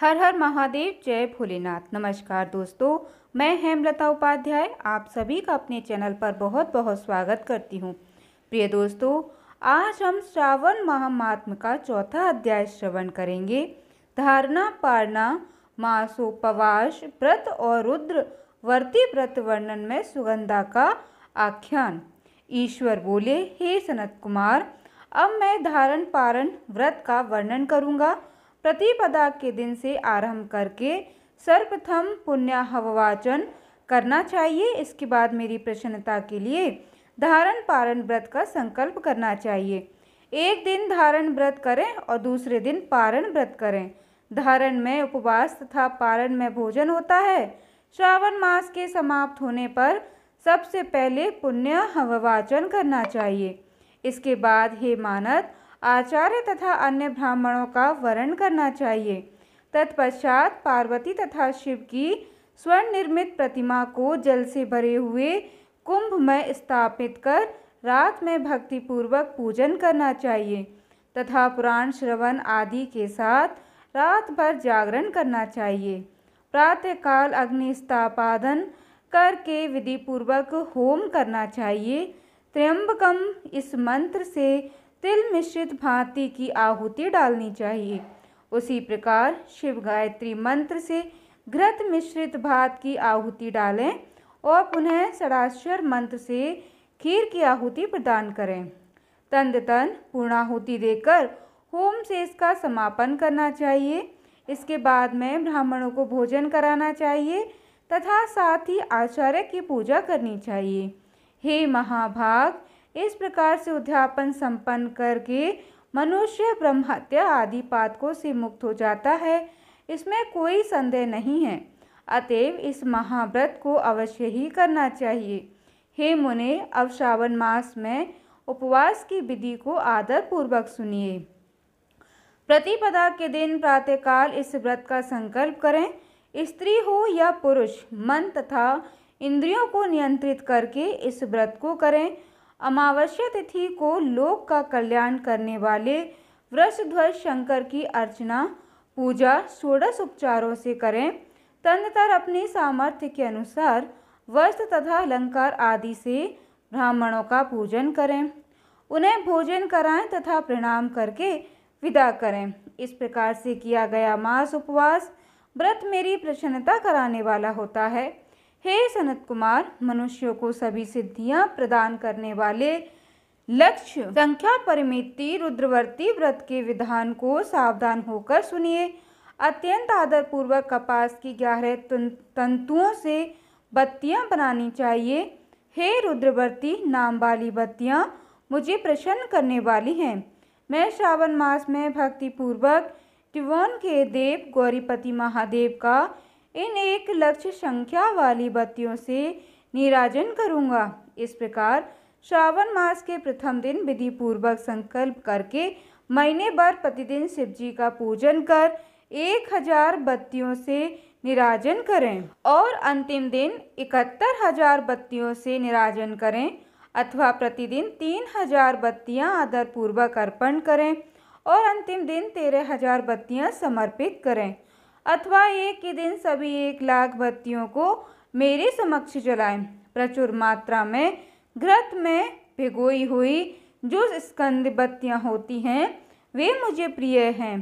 हर हर महादेव, जय भोलेनाथ। नमस्कार दोस्तों, मैं हेमलता उपाध्याय आप सभी का अपने चैनल पर बहुत बहुत स्वागत करती हूँ। प्रिय दोस्तों, आज हम श्रावण महात्म्य का चौथा अध्याय श्रवण करेंगे। धारणा, पारणा, मासोपवास व्रत और रुद्र वर्ती व्रत वर्णन में सुगंधा का आख्यान। ईश्वर बोले, हे सनत कुमार, अब मैं धारण पारण व्रत का वर्णन करूँगा। प्रतिपदा के दिन से आरंभ करके सर्वप्रथम पुण्याहवाचन करना चाहिए। इसके बाद मेरी प्रसन्नता के लिए धारण पारण व्रत का संकल्प करना चाहिए। एक दिन धारण व्रत करें और दूसरे दिन पारण व्रत करें। धारण में उपवास तथा पारण में भोजन होता है। श्रावण मास के समाप्त होने पर सबसे पहले पुण्याहवाचन करना चाहिए। इसके बाद हे मानद आचार्य तथा अन्य ब्राह्मणों का वरण करना चाहिए। तत्पश्चात पार्वती तथा शिव की स्वर्ण निर्मित प्रतिमा को जल से भरे हुए कुंभ में स्थापित कर रात में भक्तिपूर्वक पूजन करना चाहिए तथा पुराण श्रवण आदि के साथ रात भर जागरण करना चाहिए। प्रातःकाल अग्नि स्थापन करके विधिपूर्वक होम करना चाहिए। त्र्यंबकम इस मंत्र से तिल मिश्रित भांति की आहुति डालनी चाहिए। उसी प्रकार शिव गायत्री मंत्र से घृत मिश्रित भात की आहुति डालें और पुनः षडाक्षर मंत्र से खीर की आहुति प्रदान करें। तन पूर्णाहुति देकर होम से इसका समापन करना चाहिए। इसके बाद में ब्राह्मणों को भोजन कराना चाहिए तथा साथ ही आचार्य की पूजा करनी चाहिए। हे महाभाग, इस प्रकार से उद्यापन संपन्न करके मनुष्य ब्रह्महत्या आदि पातकों से मुक्त हो जाता है, इसमें कोई संदेह नहीं है। अतएव इस महाव्रत को अवश्य ही करना चाहिए। हे मुने, अब श्रावण मास में उपवास की विधि को आदर पूर्वक सुनिए। प्रतिपदा के दिन प्रातःकाल इस व्रत का संकल्प करें। स्त्री हो या पुरुष, मन तथा इंद्रियों को नियंत्रित करके इस व्रत को करें। अमावस्या तिथि को लोक का कल्याण करने वाले वृषध्वज शंकर की अर्चना पूजा षोडश उपचारों से करें। तदनंतर अपनी सामर्थ्य के अनुसार वस्त्र तथा अलंकार आदि से ब्राह्मणों का पूजन करें। उन्हें भोजन कराएं तथा प्रणाम करके विदा करें। इस प्रकार से किया गया मास उपवास व्रत मेरी प्रसन्नता कराने वाला होता है। हे सनत कुमार, मनुष्यों को सभी सिद्धियां प्रदान करने वाले लक्ष्य संख्या परिमिति रुद्रवर्ती व्रत के विधान को सावधान होकर सुनिए। अत्यंत आदरपूर्वक कपास की 11 तंतुओं से बत्तियां बनानी चाहिए। हे रुद्रवर्ती नाम वाली बत्तियां मुझे प्रसन्न करने वाली हैं। मैं श्रावण मास में भक्तिपूर्वक त्रिभुवन के देव गौरीपति महादेव का इन 1 लक्ष संख्या वाली बत्तियों से नीराजन करूँगा। इस प्रकार श्रावण मास के प्रथम दिन विधि पूर्वक संकल्प करके महीने भर प्रतिदिन शिव जी का पूजन कर 1000 बत्तियों से निराजन करें और अंतिम दिन 71,000 बत्तियों से निराजन करें अथवा प्रतिदिन 3000 बत्तियां आदर पूर्वक अर्पण करें और अंतिम दिन 13,000 बत्तियां समर्पित करें अथवा एक ही दिन सभी 1 लाख बत्तियों को मेरे समक्ष जलाएं। प्रचुर मात्रा में घृत में भिगोई हुई जो स्कंद बत्तियां होती हैं वे मुझे प्रिय हैं।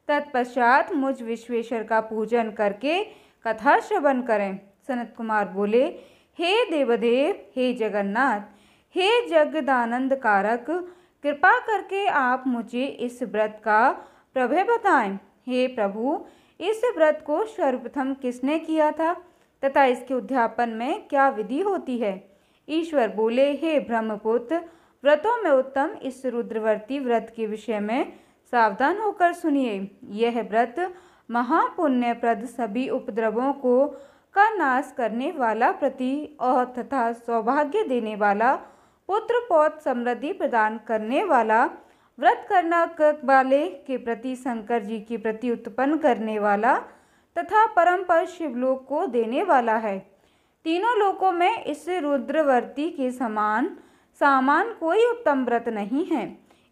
तत्पश्चात मुझ विश्वेश्वर का पूजन करके कथा श्रवण करें। सनत कुमार बोले, हे देवदेव, हे जगन्नाथ, हे जगदानंद कारक, कृपा करके आप मुझे इस व्रत का प्रभेद बताएं। हे प्रभु, इस व्रत को सर्वप्रथम किसने किया था तथा इसके उद्यापन में क्या विधि होती है? ईश्वर बोले, हे ब्रह्मपुत्र, व्रतों में उत्तम इस रुद्रवर्ती व्रत के विषय में सावधान होकर सुनिए। यह व्रत महापुण्यप्रद, सभी उपद्रवों को का नाश करने वाला, प्रति और तथा सौभाग्य देने वाला, पुत्र पौत्र समृद्धि प्रदान करने वाला, व्रत करना वाले के प्रति शंकर जी के प्रति उत्पन्न करने वाला तथा परम पद शिवलोक को देने वाला है। तीनों लोकों में इस रुद्रवर्ती के सामान कोई उत्तम व्रत नहीं है।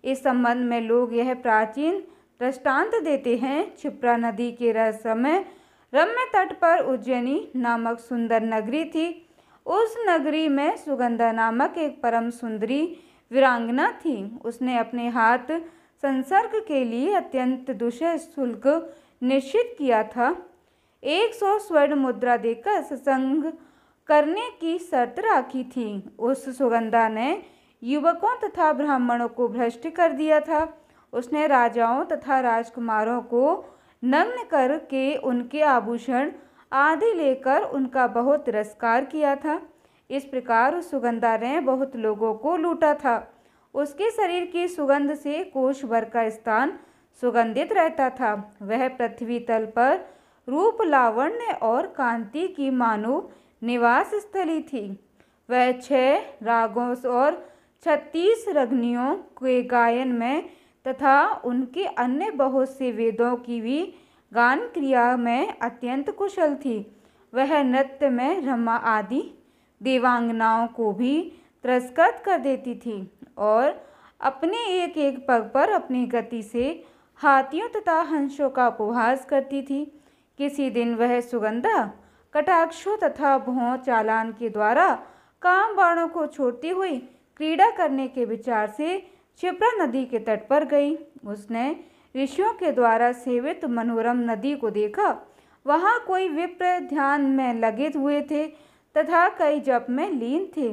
इस संबंध में लोग यह प्राचीन दृष्टांत देते हैं। क्षिप्रा नदी के रहस्यमय रम्य तट पर उज्जैनी नामक सुंदर नगरी थी। उस नगरी में सुगंधा नामक एक परम सुंदरी वीरांगना थी। उसने अपने हाथ संसर्ग के लिए अत्यंत दुष्ट शुल्क निश्चित किया था। 100 स्वर्ण मुद्रा देकर सत्संग करने की शर्त राखी थी। उस सुगंधा ने युवकों तथा ब्राह्मणों को भ्रष्ट कर दिया था। उसने राजाओं तथा राजकुमारों को नग्न करके उनके आभूषण आदि लेकर उनका बहुत तिरस्कार किया था। इस प्रकार उस सुगंधा ने बहुत लोगों को लूटा था। उसके शरीर की सुगंध से कोष भर का स्थान सुगंधित रहता था। वह पृथ्वी तल पर रूप, लावण्य और कांति की मानव निवास स्थली थी। वह 6 रागों और 36 रगनियों के गायन में तथा उनके अन्य बहुत से वेदों की भी गान क्रिया में अत्यंत कुशल थी। वह नृत्य में रमा आदि देवांगनाओं को भी तिरस्कृत कर देती थी और अपने एक एक पग पर अपनी गति से हाथियों तथा हंसों का उपहास करती थी। किसी दिन वह सुगंधा कटाक्षों तथा भौं चालान के द्वारा काम बाणों को छोड़ती हुई क्रीड़ा करने के विचार से क्षिप्रा नदी के तट पर गई। उसने ऋषियों के द्वारा सेवित मनोरम नदी को देखा। वहाँ कोई विप्र ध्यान में लगे हुए थे तथा कई जप में लीन थे,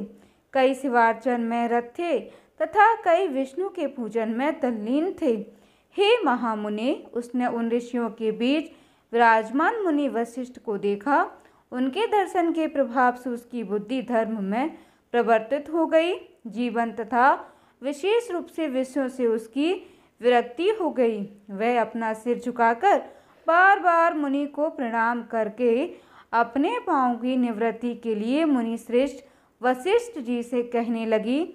कई शिवार्चन में रत थे तथा कई विष्णु के पूजन में तल्लीन थे। हे महामुनि, उसने उन ऋषियों के बीच विराजमान मुनि वशिष्ठ को देखा। उनके दर्शन के प्रभाव से उसकी बुद्धि धर्म में प्रवर्तित हो गई। जीवन तथा विशेष रूप से विषयों से उसकी विरक्ति हो गई। वह अपना सिर झुकाकर बार बार मुनि को प्रणाम करके अपने पाँव की निवृत्ति के लिए मुनि श्रेष्ठ वशिष्ठ जी से कहने लगी।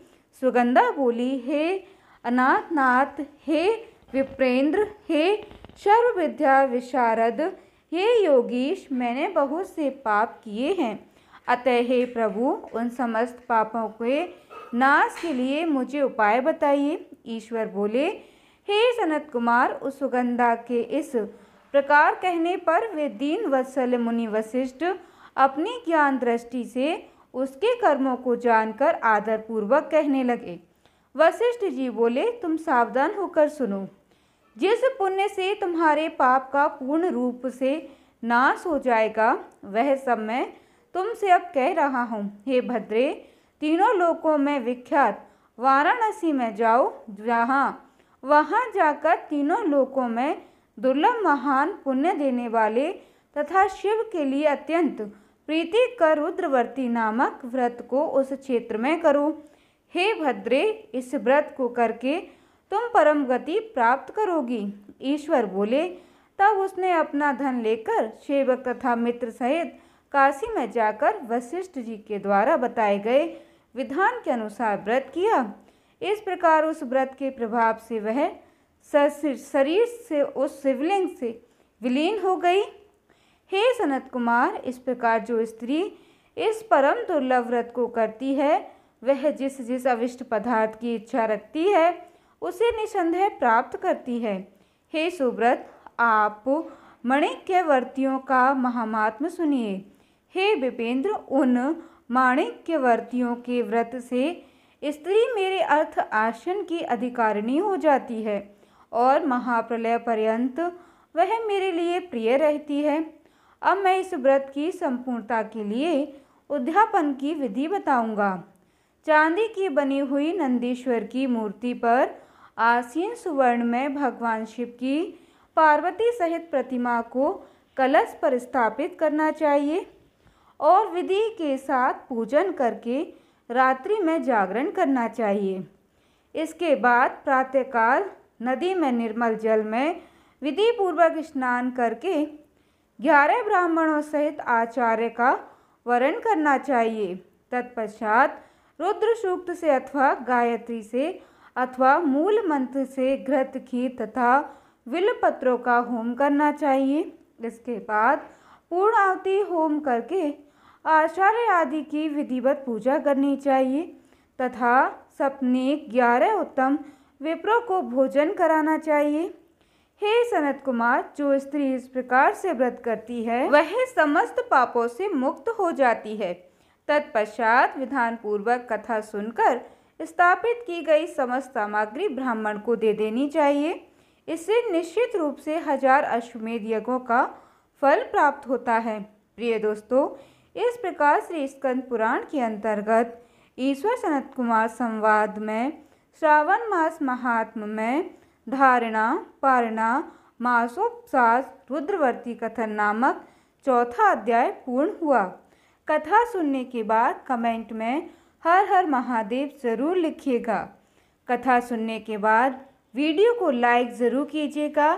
सुगंधा बोली, हे अनाथनाथ, हे विप्रेंद्र, हे सर्व विद्या विशारद, हे योगीश, मैंने बहुत से पाप किए हैं। अतः हे प्रभु, उन समस्त पापों के नाश के लिए मुझे उपाय बताइए। ईश्वर बोले, हे सनत कुमार, उस सुगंधा के इस प्रकार कहने पर वे दीन वत्सल मुनि वशिष्ठ अपनी ज्ञान दृष्टि से उसके कर्मों को जानकर आदरपूर्वक कहने लगे। वशिष्ठ जी बोले, तुम सावधान होकर सुनो। जिस पुण्य से तुम्हारे पाप का पूर्ण रूप से नाश हो जाएगा, वह सब मैं तुमसे अब कह रहा हूँ। हे भद्रे, तीनों लोकों में विख्यात वाराणसी में जाओ। वहाँ जाकर तीनों लोकों में दुर्लभ महान पुण्य देने वाले तथा शिव के लिए अत्यंत प्रीतिकर रुद्रवर्ती नामक व्रत को उस क्षेत्र में करो। हे भद्रे, इस व्रत को करके तुम परम गति प्राप्त करोगी। ईश्वर बोले, तब उसने अपना धन लेकर सेवक तथा मित्र सहित काशी में जाकर वशिष्ठ जी के द्वारा बताए गए विधान के अनुसार व्रत किया। इस प्रकार उस व्रत के प्रभाव से वह शरीर से उस शिवलिंग से विलीन हो गई। हे सनत कुमार, इस प्रकार जो स्त्री इस परम दुर्लभ व्रत को करती है, वह जिस जिस अविष्ट पदार्थ की इच्छा रखती है उसे निसंदेह प्राप्त करती है। हे सुव्रत, आप माणिक्यवर्तियों का महात्म्य सुनिए। हे विपेंद्र, उन माणिक्यवर्तियों के व्रत से स्त्री मेरे अर्थ आसन की अधिकारिणी हो जाती है और महाप्रलय पर्यंत वह मेरे लिए प्रिय रहती है। अब मैं इस व्रत की संपूर्णता के लिए उद्यापन की विधि बताऊंगा। चांदी की बनी हुई नंदीश्वर की मूर्ति पर आसीन सुवर्ण में भगवान शिव की पार्वती सहित प्रतिमा को कलश पर स्थापित करना चाहिए और विधि के साथ पूजन करके रात्रि में जागरण करना चाहिए। इसके बाद प्रातःकाल नदी में निर्मल जल में विधि पूर्वक स्नान करके 11 ब्राह्मणों सहित आचार्य का वरण करना चाहिए। तत्पश्चात रुद्र सूक्त से अथवा गायत्री से अथवा मूल मंत्र से घृत खीर तथा विल्वपत्रों का होम करना चाहिए। इसके बाद पूर्णाहुति होम करके आचार्य आदि की विधिवत पूजा करनी चाहिए तथा सपने 11 उत्तम विप्रों को भोजन कराना चाहिए। हे सनत कुमार, जो स्त्री इस प्रकार से व्रत करती है वह समस्त पापों से मुक्त हो जाती है। तत्पश्चात विधान पूर्वक कथा सुनकर स्थापित की गई समस्त सामग्री ब्राह्मण को दे देनी चाहिए। इससे निश्चित रूप से 1000 अश्वमेध यज्ञों का फल प्राप्त होता है। प्रिय दोस्तों, इस प्रकार श्री स्कंद पुराण के अंतर्गत ईश्वर सनत कुमार संवाद में श्रावण मास महात्म्य में धारणा पारणा मासोपसास रुद्रवर्ती कथन नामक चौथा अध्याय पूर्ण हुआ। कथा सुनने के बाद कमेंट में हर हर महादेव ज़रूर लिखिएगा। कथा सुनने के बाद वीडियो को लाइक ज़रूर कीजिएगा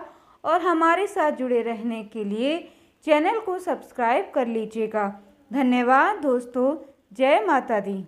और हमारे साथ जुड़े रहने के लिए चैनल को सब्सक्राइब कर लीजिएगा। धन्यवाद दोस्तों। जय माता दी।